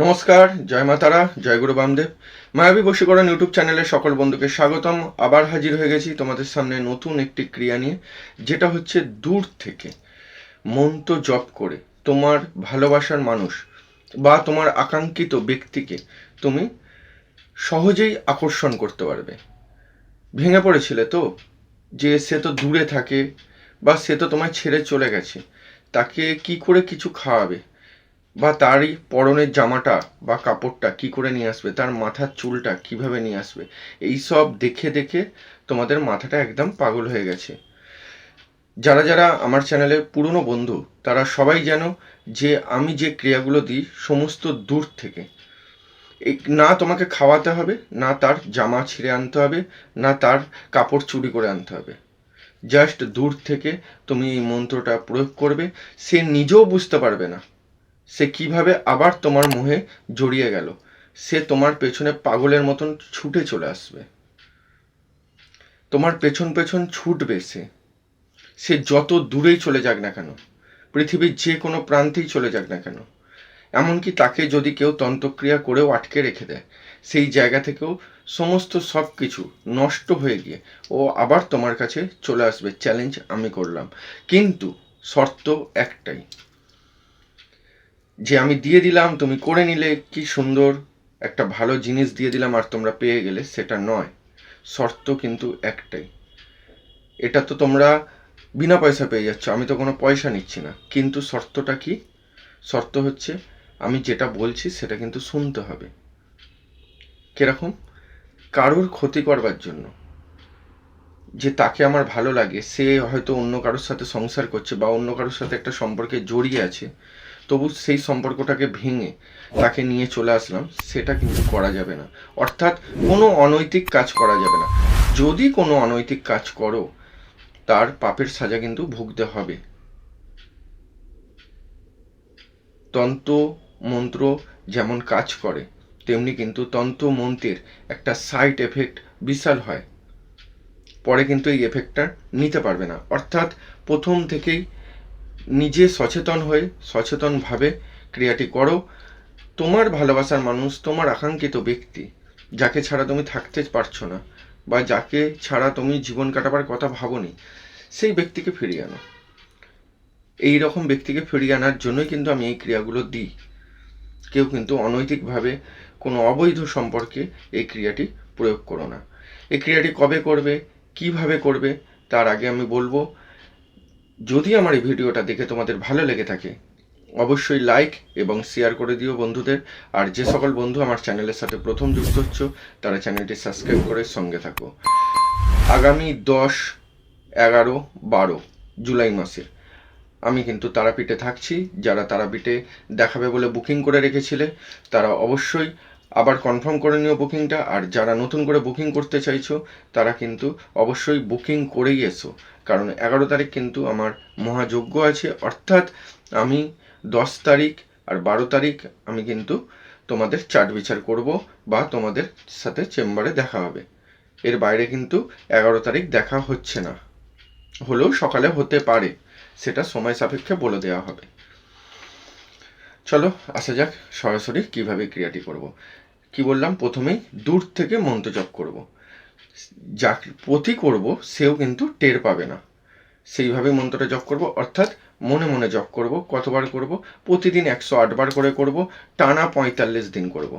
নমস্কার, জয় মা তারা, জয় গুরু বামদেব। মায়াবী বশীকরণ ইউটিউব চ্যানেলের সকল বন্ধুকে স্বাগতম। আবার হাজির হয়ে গেছি তোমাদের সামনে নতুন একটি ক্রিয়া নিয়ে, যেটা হচ্ছে দূর থেকে মন্ত্র জপ করে তোমার ভালোবাসার মানুষ বা তোমার আকাঙ্ক্ষিত ব্যক্তিকে তুমি সহজেই আকর্ষণ করতে পারবে। ভেঙে পড়েছিলে তো, যে সে তো দূরে থাকে বা সে তো তোমায় ছেড়ে চলে গেছে, তাকে কি করে কিছু খাওয়াবে, বা তারই পরনের জামাটা বা কাপড়টা কি করে নিয়ে আসবে, তার মাথার চুলটা কিভাবে নিয়ে আসবে, এই সব দেখে দেখে তোমাদের মাথাটা একদম পাগল হয়ে গেছে। যারা যারা আমার চ্যানেলের পুরনো বন্ধু তারা সবাই জানো যে আমি যে ক্রিয়াগুলো দিই সমস্ত দূর থেকে। না তোমাকে খাওয়াতে হবে, না তার জামা ছিঁড়ে আনতে হবে, না তার কাপড় চুরি করে আনতে হবে। জাস্ট দূর থেকে তুমি এই মন্ত্রটা প্রয়োগ করবে। সে নিজেও বুঝতে পারবে না সে কিভাবে আবার তোমার মোহে জড়িয়ে গেল। সে তোমার পেছনে পাগলের মতন ছুটে চলে আসবে, তোমার পেছন পেছন ছুটবে। সে যত দূরেই চলে যাক না কেন, পৃথিবীর যে কোনো প্রান্তেই চলে যাক না কেন, এমনকি তাকে যদি কেউ তন্ত্রক্রিয়া করেও আটকে রেখে দেয়, সেই জায়গা থেকেও সমস্ত সব কিছু নষ্ট হয়ে গিয়ে ও আবার তোমার কাছে চলে আসবে। চ্যালেঞ্জ আমি করলাম, কিন্তু শর্ত একটাই, যে আমি দিয়ে দিলাম তুমি করে নিলে, কি সুন্দর একটা ভালো জিনিস দিয়ে দিলাম আর তোমরা পেয়ে গেলে, সেটা নয়। শর্ত কিন্তু একটাই। এটা তো তোমরা বিনা পয়সা পেয়ে যাচ্ছ, আমি তো কোনো পয়সা নিচ্ছি না, কিন্তু শর্তটা কি? শর্ত হচ্ছে আমি যেটা বলছি সেটা কিন্তু শুনতে হবে। কিরকম? কারোর ক্ষতি করবার জন্য, যে তাকে আমার ভালো লাগে, সে হয়তো অন্য কারোর সাথে সংসার করছে বা অন্য কারোর সাথে একটা সম্পর্কে জড়িয়ে আছে, তবু সেই সম্পর্কটাকে ভেঙে তাকে নিয়ে চলে আসলাম, সেটা কিন্তু করা যাবে না। অর্থাৎ কোনো অনৈতিক কাজ করা যাবে না। যদি কোনো অনৈতিক কাজ করো, তার পাপের সাজা কিন্তু ভুগতে হবে। তন্ত্র মন্ত্র যেমন কাজ করে, তেমনি কিন্তু তন্ত্র মন্ত্রের একটা সাইড এফেক্ট বিশাল হয়। পরে কিন্তু এই এফেক্টটা নিতে পারবে না। অর্থাৎ প্রথম থেকেই নিজে সচেতন হয়ে সচেতনভাবে ক্রিয়াটি করো। তোমার ভালোবাসার মানুষ, তোমার আকাঙ্ক্ষিত ব্যক্তি, যাকে ছাড়া তুমি থাকতে পারছো না বা যাকে ছাড়া তুমি জীবন কাটাবার কথা ভাবোনি, সেই ব্যক্তিকে ফিরিয়ে আনো। এই রকম ব্যক্তিকে ফিরিয়ে আনার জন্যই কিন্তু আমি এই ক্রিয়াগুলো দিই। কেউ কিন্তু অনৈতিকভাবে কোনো অবৈধ সম্পর্কে এই ক্রিয়াটি প্রয়োগ করো না। এই ক্রিয়াটি কবে করবে, কিভাবে করবে, তার আগে আমি বলবো, যদি আমার এই ভিডিওটা দেখে তোমাদের ভালো লেগে থাকে, অবশ্যই লাইক এবং শেয়ার করে দিও বন্ধুদের। আর যে সকল বন্ধু আমার চ্যানেলের সাথে প্রথম যুক্ত হচ্ছ, তারা চ্যানেলটি সাবস্ক্রাইব করে সঙ্গে থাকো। আগামী 10, 11, 12 জুলাই মাসে আমি কিন্তু তারাপীঠে থাকছি। যারা তারাপীঠে দেখাবে বলে বুকিং করে রেখেছিলে, তারা অবশ্যই আবার কনফার্ম করে নিও বুকিংটা। আর যারা নতুন করে বুকিং করতে চাইছো, তারা কিন্তু অবশ্যই বুকিং করেই এসো, কারণ 11 তারিখ কিন্তু আমার মহাযজ্ঞ আছে। অর্থাৎ আমি 10 তারিখ আর 12 তারিখ আমি কিন্তু তোমাদের চাট বিচার করব বা তোমাদের সাথে চেম্বারে দেখা হবে। এর বাইরে কিন্তু 11 তারিখ দেখা হচ্ছে না, হলেও সকালে হতে পারে, সেটা সময় সাপেক্ষে বলে দেওয়া হবে। চলো আসা যাক সরাসরি কিভাবে ক্রিয়াটি করব। কি বললাম, প্রথমেই দূর থেকে মন্ত্র জপ করব। যাকে প্রতি করব সেও কিন্তু টের পাবে না, সেইভাবে মন্ত্রটা জপ করব। অর্থাৎ মনে মনে জপ করব। কতবার করব? প্রতিদিন 108 বার করে করব। টানা 45 দিন করব।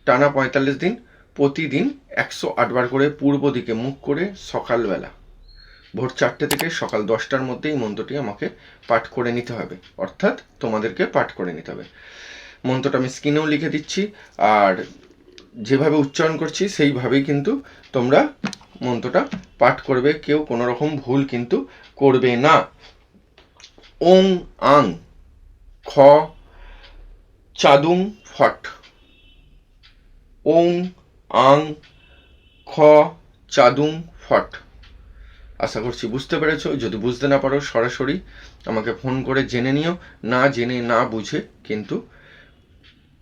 টানা 45 দিন প্রতিদিন 108 বার করে পূর্ব দিকে মুখ করে সকালবেলা ভোর 4টে থেকে সকাল 10টার মধ্যে এই মন্ত্রটি আমাকে পাঠ করে নিতে হবে। অর্থাৎ তোমাদেরকে পাঠ করে নিতে হবে। মন্ত্রটা আমি স্ক্রিনেও লিখে দিচ্ছি, আর যেভাবে উচ্চারণ করছি সেইভাবেই কিন্তু তোমরা মন্ত্রটা পাঠ করবে। কেউ কোনো রকম ভুল কিন্তু করবে না। ওং আং খ চাদুং ফট। ওং আং খ চাদুং ফট। আশা করছি বুঝতে পেরেছো। যদি বুঝতে না পারো সরাসরি আমাকে ফোন করে জেনে নিও। না জেনে না বুঝে কিন্তু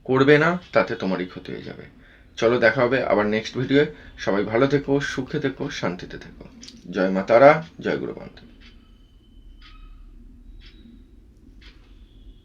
করবে না, তাতে তোমারই ক্ষতি হয়ে যাবে। চলো দেখা হবে আবার নেক্সট ভিডিওয়ে। সবাই ভালো থেকো, সুখে থেকো, শান্তিতে থেকো। জয় মা তারা, জয় গুরু বান্ধব।